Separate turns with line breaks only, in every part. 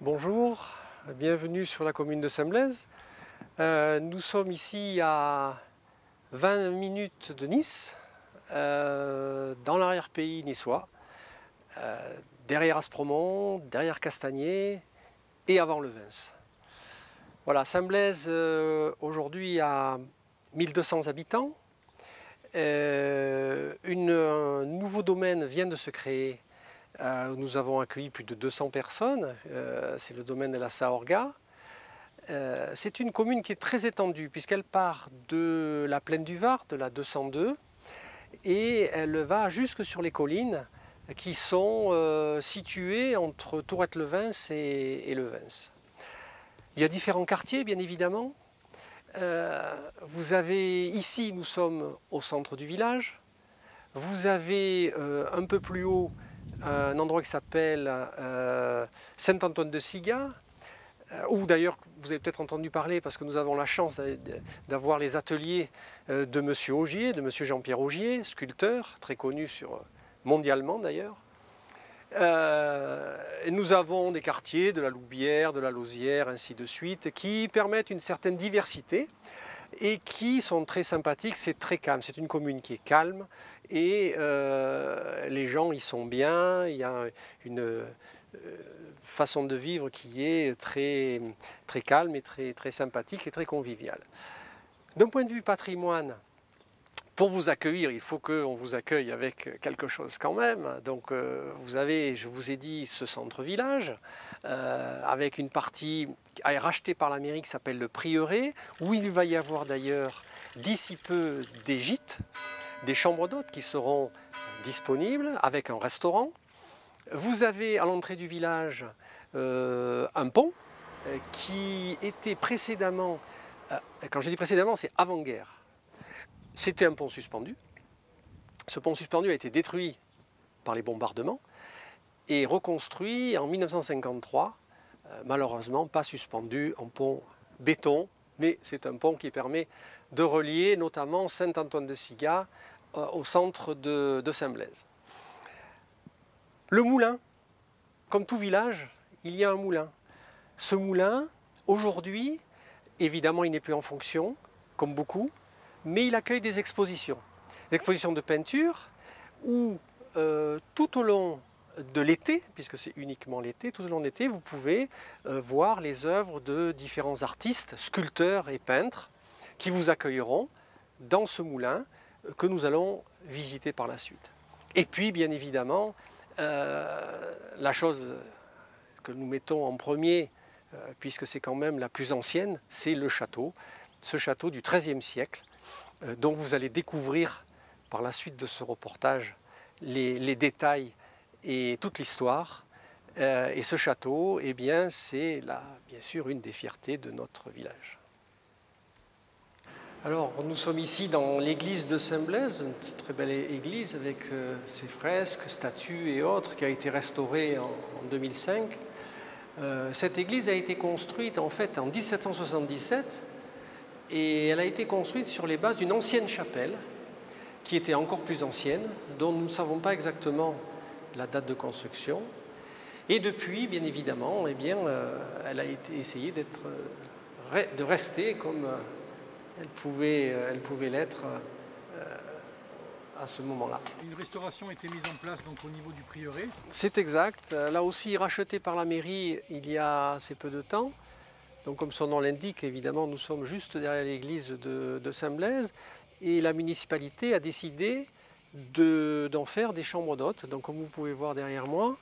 Bonjour, bienvenue sur la commune de Saint-Blaise. Nous sommes ici à 20 minutes de Nice, dans l'arrière-pays niçois, derrière Aspromont, derrière Castagnier et avant Levens. Voilà, Saint-Blaise aujourd'hui a 1200 habitants. Un nouveau domaine vient de se créer. Nous avons accueilli plus de 200 personnes, c'est le domaine de la Saorga. C'est une commune qui est très étendue puisqu'elle part de la plaine du Var, de la 202, et elle va jusque sur les collines qui sont situées entre Tourette-Levens et Levens. Il y a différents quartiers, bien évidemment. Vous avez ici, nous sommes au centre du village. Vous avez un peu plus haut un endroit qui s'appelle Saint-Antoine-de-Siga, où d'ailleurs vous avez peut-être entendu parler parce que nous avons la chance d'avoir les ateliers de M. Augier, de M. Jean-Pierre Augier, sculpteur, très connu mondialement d'ailleurs. Nous avons des quartiers de la Loubière, de la Lausière, ainsi de suite, qui permettent une certaine diversité et qui sont très sympathiques. C'est très calme, c'est une commune qui est calme et les gens y sont bien. Il y a une façon de vivre qui est très, très calme et très sympathique et très conviviale. D'un point de vue patrimoine, pour vous accueillir, il faut qu'on vous accueille avec quelque chose quand même. Donc vous avez, je vous ai dit, ce centre-village, avec une partie rachetée par la mairie qui s'appelle le Prieuré, où il va y avoir d'ailleurs d'ici peu des gîtes, des chambres d'hôtes qui seront disponibles, avec un restaurant. Vous avez à l'entrée du village un pont qui était précédemment, quand je dis précédemment, c'est avant-guerre. C'était un pont suspendu. Ce pont suspendu a été détruit par les bombardements et reconstruit en 1953, malheureusement pas suspendu en pont béton, mais c'est un pont qui permet de relier notamment Saint-Antoine-de-Siga au centre de Saint-Blaise. Le moulin, comme tout village, il y a un moulin. Ce moulin, aujourd'hui, évidemment, il n'est plus en fonction, comme beaucoup, mais il accueille des expositions. Des expositions de peinture où tout au long de l'été, puisque c'est uniquement l'été, tout au long de l'été, vous pouvez voir les œuvres de différents artistes, sculpteurs et peintres qui vous accueilleront dans ce moulin que nous allons visiter par la suite. Et puis, bien évidemment, la chose que nous mettons en premier, puisque c'est quand même la plus ancienne, c'est le château. Ce château du XIIIe siècle, dont vous allez découvrir par la suite de ce reportage les détails et toute l'histoire. Et ce château, eh bien, c'est bien sûr une des fiertés de notre village. Alors, nous sommes ici dans l'église de Saint-Blaise, une très belle église avec ses fresques, statues et autres, qui a été restaurée en 2005. Cette église a été construite en fait en 1777 et elle a été construite sur les bases d'une ancienne chapelle qui était encore plus ancienne, dont nous ne savons pas exactement la date de construction. Et depuis, bien évidemment, eh bien, elle a été essayée de rester comme elle pouvait l'être à ce moment-là.
Une restauration a été mise en place donc, au niveau du prieuré.
C'est exact. Là aussi, racheté par la mairie il y a assez peu de temps. Donc, comme son nom l'indique, évidemment, nous sommes juste derrière l'église de Saint-Blaise et la municipalité a décidé d'en faire des chambres d'hôtes. Donc, comme vous pouvez voir derrière moi,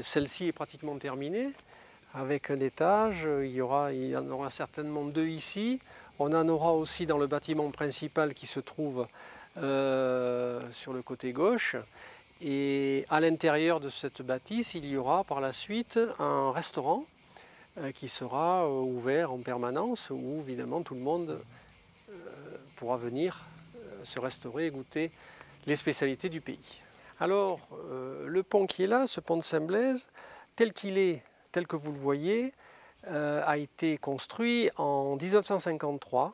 celle-ci est pratiquement terminée avec un étage. Il y en aura certainement deux ici. On en aura aussi dans le bâtiment principal qui se trouve sur le côté gauche. Et à l'intérieur de cette bâtisse, il y aura par la suite un restaurant qui sera ouvert en permanence où évidemment tout le monde pourra venir se restaurer et goûter les spécialités du pays. Alors le pont qui est là, ce pont de Saint-Blaise, tel qu'il est, tel que vous le voyez, a été construit en 1953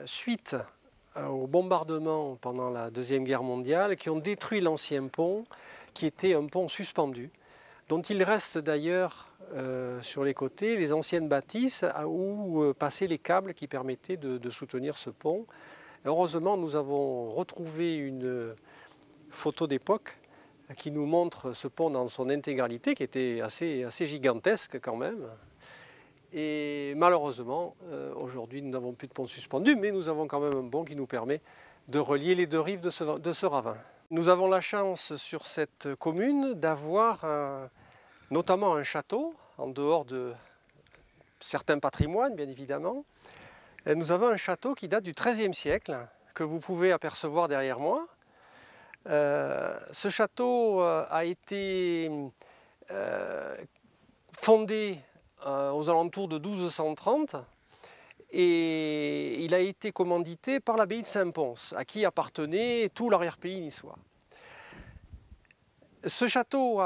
suite aux bombardements pendant la Deuxième Guerre mondiale qui ont détruit l'ancien pont qui était un pont suspendu. dont il reste d'ailleurs sur les côtés les anciennes bâtisses où passaient les câbles qui permettaient de soutenir ce pont. Heureusement, nous avons retrouvé une photo d'époque qui nous montre ce pont dans son intégralité, qui était assez gigantesque quand même. Et malheureusement, aujourd'hui, nous n'avons plus de pont suspendu, mais nous avons quand même un pont qui nous permet de relier les deux rives de ce ravin. Nous avons la chance sur cette commune d'avoir notamment un château, en dehors de certains patrimoines, bien évidemment. Et nous avons un château qui date du XIIIe siècle, que vous pouvez apercevoir derrière moi. Ce château a été fondé aux alentours de 1230 et il a été commandité par l'abbaye de Saint-Pons, à qui appartenait tout l'arrière-pays niçois. Ce château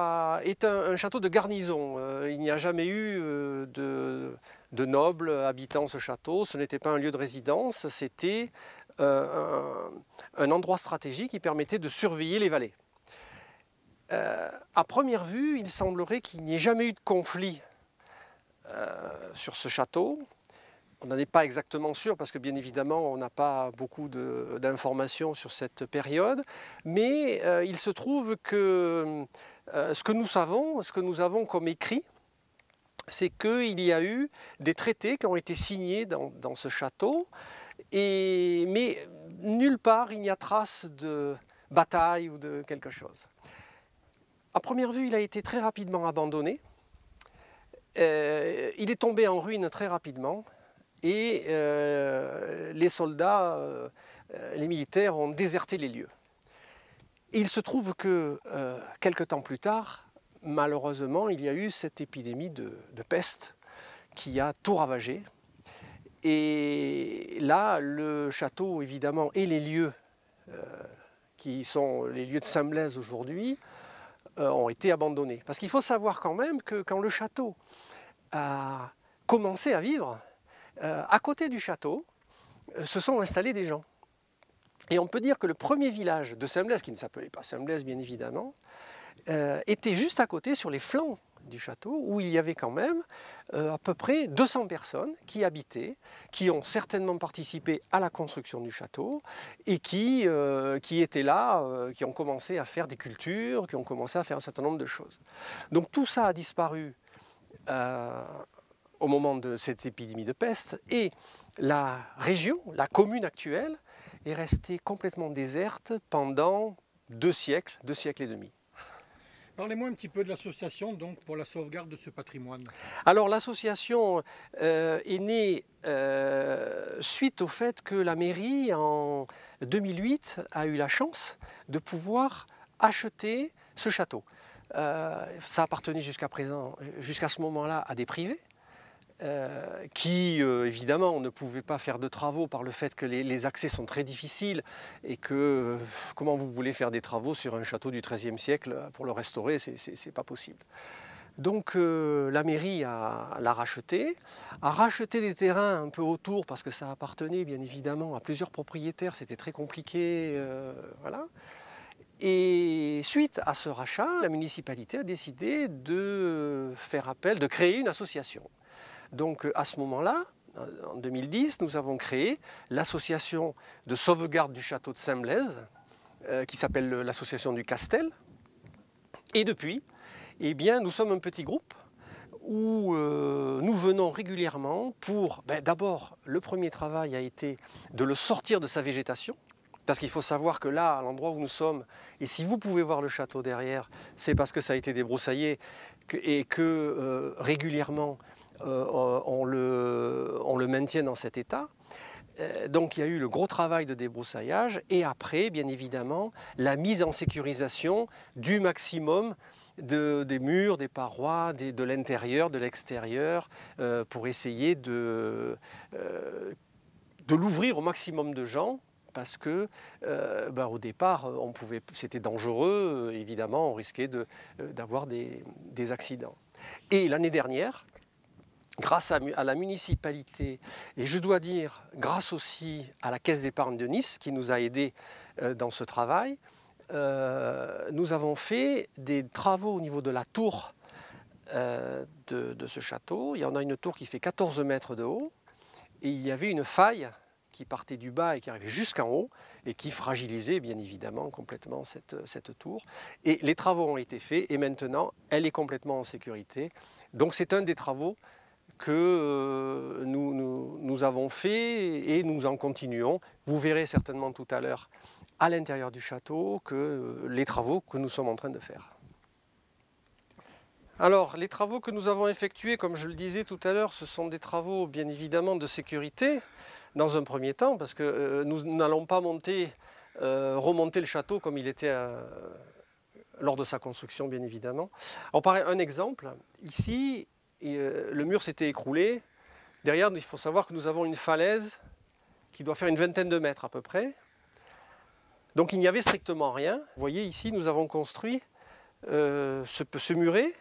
est un château de garnison. Il n'y a jamais eu de nobles habitant ce château. Ce n'était pas un lieu de résidence, c'était un endroit stratégique qui permettait de surveiller les vallées. À première vue, il semblerait qu'il n'y ait jamais eu de conflit sur ce château. On n'en est pas exactement sûr parce que bien évidemment on n'a pas beaucoup d'informations sur cette période, mais il se trouve que ce que nous avons comme écrit, c'est qu'il y a eu des traités qui ont été signés dans ce château, mais nulle part il n'y a trace de bataille ou de quelque chose. À première vue, il a été très rapidement abandonné. Il est tombé en ruine très rapidement. Et les soldats, les militaires ont déserté les lieux. Et il se trouve que quelque temps plus tard, malheureusement, il y a eu cette épidémie de peste qui a tout ravagé. Et là, le château, évidemment, et les lieux qui sont les lieux de Saint-Blaise aujourd'hui, ont été abandonnés. Parce qu'il faut savoir quand même que quand le château a commencé à vivre, à côté du château, se sont installés des gens. Et on peut dire que le premier village de Saint-Blaise, qui ne s'appelait pas Saint-Blaise bien évidemment, était juste à côté sur les flancs du château, où il y avait quand même à peu près 200 personnes qui habitaient, qui ont certainement participé à la construction du château et qui étaient là, qui ont commencé à faire des cultures, qui ont commencé à faire un certain nombre de choses. Donc tout ça a disparu au moment de cette épidémie de peste, et la région, la commune actuelle, est restée complètement déserte pendant 2 siècles et demi.
Parlez-moi un petit peu de l'association donc pour la sauvegarde de ce patrimoine.
Alors l'association est née suite au fait que la mairie, en 2008, a eu la chance de pouvoir acheter ce château. Ça appartenait jusqu'à ce moment-là, à des privés. Qui évidemment ne pouvaient pas faire de travaux par le fait que les accès sont très difficiles et que comment vous voulez faire des travaux sur un château du XIIIe siècle pour le restaurer, c'est pas possible. Donc la mairie l'a racheté, a racheté des terrains un peu autour parce que ça appartenait bien évidemment à plusieurs propriétaires, c'était très compliqué, voilà. Et suite à ce rachat, la municipalité a décidé de faire appel, de créer une association. Donc à ce moment-là, en 2010, nous avons créé l'association de sauvegarde du château de Saint-Blaise, qui s'appelle l'association du Castel. Et depuis, eh bien, nous sommes un petit groupe où nous venons régulièrement pour, d'abord, le premier travail a été de le sortir de sa végétation, parce qu'il faut savoir que là, à l'endroit où nous sommes, et si vous pouvez voir le château derrière, c'est parce que ça a été débroussaillé et que régulièrement, on le maintient dans cet état. Donc il y a eu le gros travail de débroussaillage et après, bien évidemment, la mise en sécurisation du maximum des murs, des parois, de l'intérieur, de l'extérieur, pour essayer de l'ouvrir au maximum de gens. Parce que au départ, c'était dangereux, évidemment, on risquait d'avoir des accidents. Et l'année dernière, grâce à la municipalité, et je dois dire grâce aussi à la Caisse d'épargne de Nice qui nous a aidés dans ce travail, nous avons fait des travaux au niveau de la tour de ce château. Il y en a une tour qui fait 14 mètres de haut et il y avait une faille qui partait du bas et qui arrivait jusqu'en haut et qui fragilisait bien évidemment complètement cette tour. Et les travaux ont été faits et maintenant elle est complètement en sécurité. Donc c'est un des travaux que nous avons fait et nous en continuons. Vous verrez certainement tout à l'heure à l'intérieur du château que les travaux que nous sommes en train de faire. Alors, les travaux que nous avons effectués, comme je le disais tout à l'heure, ce sont des travaux bien évidemment de sécurité dans un premier temps, parce que nous n'allons pas remonter le château comme il était lors de sa construction, bien évidemment. Alors, par un exemple, ici, le mur s'était écroulé. Derrière, il faut savoir que nous avons une falaise qui doit faire une vingtaine de mètres à peu près. Donc, il n'y avait strictement rien. Vous voyez, ici, nous avons construit ce muret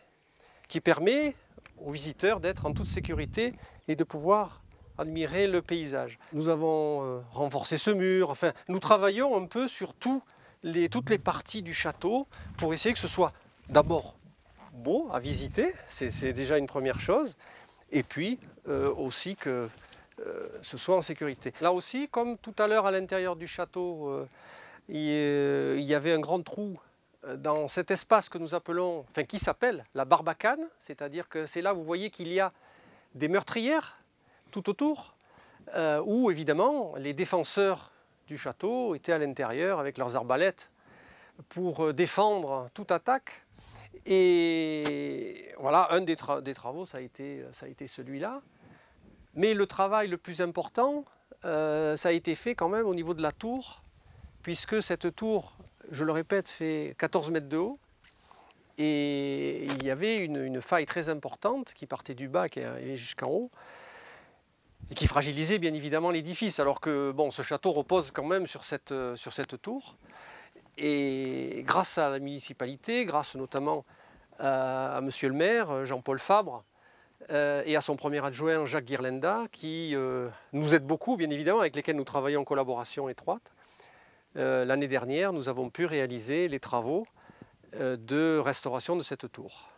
qui permet aux visiteurs d'être en toute sécurité et de pouvoir admirer le paysage. Nous avons renforcé ce mur, enfin, nous travaillons un peu sur toutes les parties du château pour essayer que ce soit d'abord beau à visiter, c'est déjà une première chose, et puis aussi que ce soit en sécurité. Là aussi, comme tout à l'heure à l'intérieur du château, il y avait un grand trou dans cet espace que nous appelons, enfin qui s'appelle la Barbacane, c'est-à-dire que c'est là où vous voyez qu'il y a des meurtrières tout autour, où évidemment les défenseurs du château étaient à l'intérieur avec leurs arbalètes pour défendre toute attaque. Et voilà, un des travaux, ça a été celui-là. Mais le travail le plus important, ça a été fait quand même au niveau de la tour, puisque cette tour, je le répète, fait 14 mètres de haut. Et il y avait une faille très importante qui partait du bas, qui arrivait jusqu'en haut, et qui fragilisait bien évidemment l'édifice, alors que bon, ce château repose quand même sur cette tour. Et grâce à la municipalité, grâce notamment à monsieur le maire, Jean-Paul Fabre, et à son premier adjoint, Jacques Guirlenda, qui nous aide beaucoup, bien évidemment, avec lesquels nous travaillons en collaboration étroite. L'année dernière, nous avons pu réaliser les travaux de restauration de cette tour.